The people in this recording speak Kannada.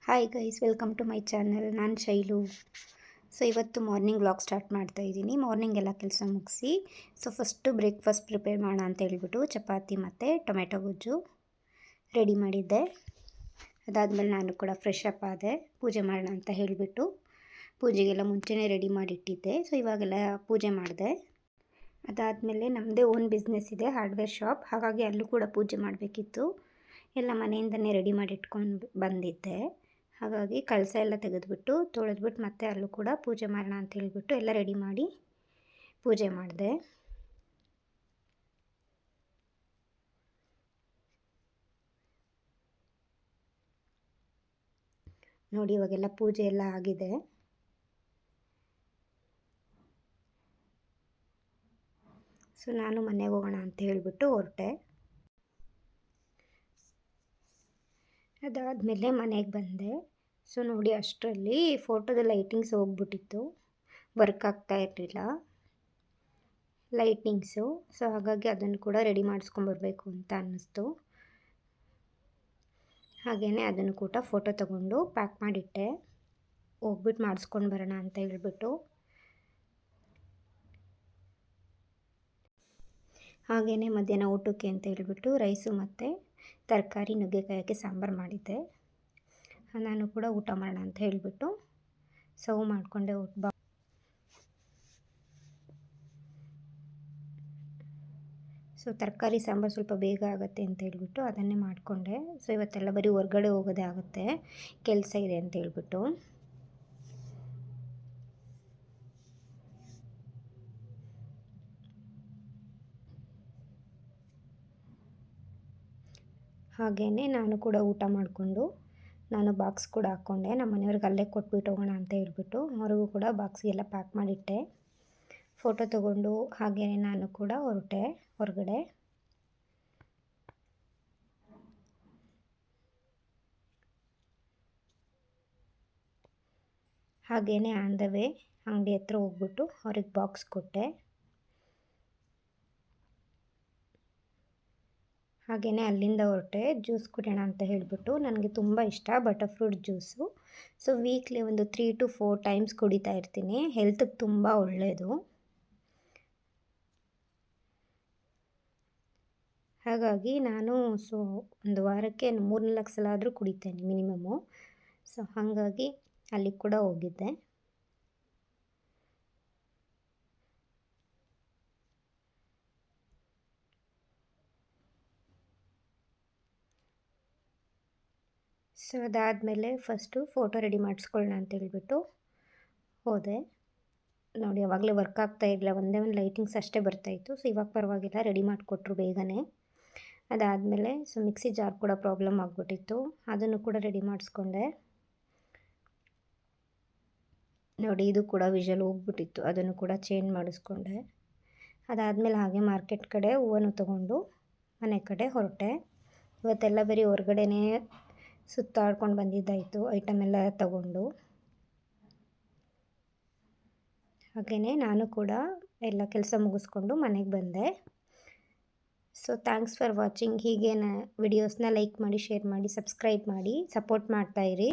Hi guys, welcome to my channel. ನಾನು ಶೈಲು. ಸೊ ಇವತ್ತು ಮಾರ್ನಿಂಗ್ ವ್ಲಾಗ್ ಸ್ಟಾರ್ಟ್ ಮಾಡ್ತಾ ಇದ್ದೀನಿ. ಮಾರ್ನಿಂಗ್ ಎಲ್ಲ ಕೆಲಸ ಮುಗಿಸಿ ಫಸ್ಟು ಬ್ರೇಕ್ಫಾಸ್ಟ್ ಪ್ರಿಪೇರ್ ಮಾಡೋಣ ಅಂತ ಹೇಳ್ಬಿಟ್ಟು ಚಪಾತಿ ಮತ್ತು ಟೊಮೆಟೊ ಗೊಜ್ಜು ರೆಡಿ ಮಾಡಿದ್ದೆ. ಅದಾದಮೇಲೆ ನಾನು ಕೂಡ ಫ್ರೆಶ್ ಅಪ್ ಆದೆ, ಪೂಜೆ ಮಾಡೋಣ ಅಂತ ಹೇಳಿಬಿಟ್ಟು ಪೂಜೆಗೆಲ್ಲ ಮುಂಚೆನೇ ರೆಡಿ ಮಾಡಿಟ್ಟಿದ್ದೆ. ಇವಾಗೆಲ್ಲ ಪೂಜೆ ಮಾಡಿದೆ. ಅದಾದಮೇಲೆ ನಮ್ಮದೇ ಓನ್ ಬಿಸ್ನೆಸ್ ಇದೆ, ಹಾರ್ಡ್ವೇರ್ ಶಾಪ್. ಹಾಗಾಗಿ ಅಲ್ಲೂ ಕೂಡ ಪೂಜೆ ಮಾಡಬೇಕಿತ್ತು. ಎಲ್ಲ ಮನೆಯಿಂದನೇ ರೆಡಿ ಮಾಡಿ ಇಟ್ಕೊಂಡು ಬಂದಿದ್ದೆ. ಹಾಗಾಗಿ ಕಳಸ ಎಲ್ಲ ತೆಗೆದುಬಿಟ್ಟು ತೊಳೆದ್ಬಿಟ್ಟು ಮತ್ತೆ ಅಲ್ಲೂ ಕೂಡ ಪೂಜೆ ಮಾಡೋಣ ಅಂತ ಹೇಳಿಬಿಟ್ಟು ಎಲ್ಲ ರೆಡಿ ಮಾಡಿ ಪೂಜೆ ಮಾಡಿದೆ. ನೋಡಿ, ಇವಾಗೆಲ್ಲ ಪೂಜೆ ಎಲ್ಲ ಆಗಿದೆ. ನಾನು ಮನೆಗೆ ಹೋಗೋಣ ಅಂತ ಹೇಳಿಬಿಟ್ಟು ಹೊರಟೆ. ಅದಾದಮೇಲೆ ಮನೆಗೆ ಬಂದೆ. ನೋಡಿ, ಅಷ್ಟರಲ್ಲಿ ಫೋಟೋದ ಲೈಟಿಂಗ್ಸ್ ಹೋಗ್ಬಿಟ್ಟಿತ್ತು, ವರ್ಕ್ ಆಗ್ತಾ ಇರಲಿಲ್ಲ ಲೈಟಿಂಗ್ಸು. ಹಾಗಾಗಿ ಅದನ್ನು ಕೂಡ ರೆಡಿ ಮಾಡಿಸ್ಕೊಂಬರ್ಬೇಕು ಅಂತ ಅನ್ನಿಸ್ತು. ಹಾಗೆಯೇ ಅದನ್ನು ಕೂಡ ಫೋಟೋ ತಗೊಂಡು ಪ್ಯಾಕ್ ಮಾಡಿಟ್ಟೆ, ಹೋಗ್ಬಿಟ್ಟು ಮಾಡಿಸ್ಕೊಂಡು ಬರೋಣ ಅಂತ ಹೇಳ್ಬಿಟ್ಟು. ಹಾಗೆಯೇ ಮಧ್ಯಾಹ್ನ ಊಟಕ್ಕೆ ಅಂತ ಹೇಳ್ಬಿಟ್ಟು ರೈಸು ಮತ್ತು ತರಕಾರಿ ನುಗ್ಗೆಕಾಯಿ ಸಾಂಬಾರು ಮಾಡಿದ್ದೆ. ನಾನು ಕೂಡ ಊಟ ಮಾಡೋಣ ಅಂತ ಹೇಳಿಬಿಟ್ಟು ಸರ್ವ್ ಮಾಡಿಕೊಂಡೆ. ತರಕಾರಿ ಸಾಂಬಾರು ಸ್ವಲ್ಪ ಬೇಗ ಆಗುತ್ತೆ ಅಂತ ಹೇಳ್ಬಿಟ್ಟು ಅದನ್ನೇ ಮಾಡಿಕೊಂಡೆ. ಇವತ್ತೆಲ್ಲ ಬರೀ ಹೊರ್ಗಡೆ ಹೋಗೋದೇ ಆಗುತ್ತೆ, ಕೆಲಸ ಇದೆ ಅಂತ ಹೇಳ್ಬಿಟ್ಟು. ಹಾಗೆಯೇ ನಾನು ಕೂಡ ಊಟ ಮಾಡಿಕೊಂಡು ನಾನು ಬಾಕ್ಸ್ ಕೂಡ ಹಾಕ್ಕೊಂಡೆ. ನಮ್ಮ ಮನೆಯವ್ರಿಗೆ ಅಲ್ಲೇ ಕೊಟ್ಬಿಟ್ಟು ಹೋಗೋಣ ಅಂತ ಹೇಳ್ಬಿಟ್ಟು ಅವ್ರಿಗೂ ಕೂಡ ಬಾಕ್ಸಿಗೆಲ್ಲ ಪ್ಯಾಕ್ ಮಾಡಿಟ್ಟೆ. ಫೋಟೋ ತೊಗೊಂಡು ಹಾಗೆಯೇ ನಾನು ಕೂಡ ಹೊರಟೆ ಹೊರಗಡೆ. ಹಾಗೆಯೇ ಆನ್ ದ ವೇ ಅಂಗಡಿ ಹತ್ರ ಹೋಗ್ಬಿಟ್ಟು ಅವ್ರಿಗೆ ಬಾಕ್ಸ್ ಕೊಟ್ಟೆ. ಹಾಗೆಯೇ ಅಲ್ಲಿಂದ ಹೊರಟೆ ಜ್ಯೂಸ್ ಕುಡಿಯೋಣ ಅಂತ ಹೇಳಿಬಿಟ್ಟು. ನನಗೆ ತುಂಬ ಇಷ್ಟ ಬಟರ್ ಫ್ರೂಟ್ ಜ್ಯೂಸು. ವೀಕ್ಲಿ ಒಂದು 3 to 4 ಟೈಮ್ಸ್ ಕುಡಿತಾ ಇರ್ತೀನಿ. ಹೆಲ್ತಿಗೆ ತುಂಬ ಒಳ್ಳೆಯದು. ಹಾಗಾಗಿ ನಾನು ಒಂದು ವಾರಕ್ಕೆ 3-4 ಸಲ ಆದರೂ ಕುಡಿತೇನೆ ಮಿನಿಮಮ್ಮು. ಹಾಗಾಗಿ ಅಲ್ಲಿಗೆ ಕೂಡ ಹೋಗಿದ್ದೆ. ಅದಾದಮೇಲೆ ಫಸ್ಟು ಫೋಟೋ ರೆಡಿ ಮಾಡಿಸ್ಕೊಳ್ಳೋಣ ಅಂತ ಹೇಳ್ಬಿಟ್ಟು ಹೋದೆ. ನೋಡಿ, ಯಾವಾಗಲೇ ವರ್ಕ್ ಆಗ್ತಾ ಇರಲಿಲ್ಲ, ಒಂದೇ ಒಂದು ಲೈಟಿಂಗ್ಸ್ ಅಷ್ಟೇ ಬರ್ತಾಯಿತ್ತು. ಇವಾಗ ಪರವಾಗಿಲ್ಲ, ರೆಡಿ ಮಾಡಿಕೊಟ್ರು ಬೇಗನೆ. ಅದಾದಮೇಲೆ ಮಿಕ್ಸಿ ಜಾರ್ ಕೂಡ ಪ್ರಾಬ್ಲಮ್ ಆಗಿಬಿಟ್ಟಿತ್ತು, ಅದನ್ನು ಕೂಡ ರೆಡಿ ಮಾಡಿಸ್ಕೊಂಡೆ. ನೋಡಿ, ಇದು ಕೂಡ ವಿಷಲ್ ಹೋಗ್ಬಿಟ್ಟಿತ್ತು, ಅದನ್ನು ಕೂಡ ಚೇಂಜ್ ಮಾಡಿಸ್ಕೊಂಡೆ. ಅದಾದಮೇಲೆ ಹಾಗೆ ಮಾರ್ಕೆಟ್ ಕಡೆ ಹೂವನ್ನು ತೊಗೊಂಡು ಮನೆ ಕಡೆ ಹೊರಟೆ. ಇವತ್ತೆಲ್ಲ ಬರೀ ಹೊರಗಡೆನೇ ಸುತ್ತಾಡ್ಕೊಂಡು ಬಂದಿದ್ದಾಯಿತು, ಐಟಮ್ ಎಲ್ಲ ತಗೊಂಡು. ಹಾಗೆಯೇ ನಾನು ಕೂಡ ಎಲ್ಲ ಕೆಲಸ ಮುಗಿಸ್ಕೊಂಡು ಮನೆಗೆ ಬಂದೆ. Thanks for watching. ಹೀಗೆ ವಿಡಿಯೋಸ್ನ ಲೈಕ್ ಮಾಡಿ, ಶೇರ್ ಮಾಡಿ, ಸಬ್ಸ್ಕ್ರೈಬ್ ಮಾಡಿ, ಸಪೋರ್ಟ್ ಮಾಡ್ತಾಯಿರಿ.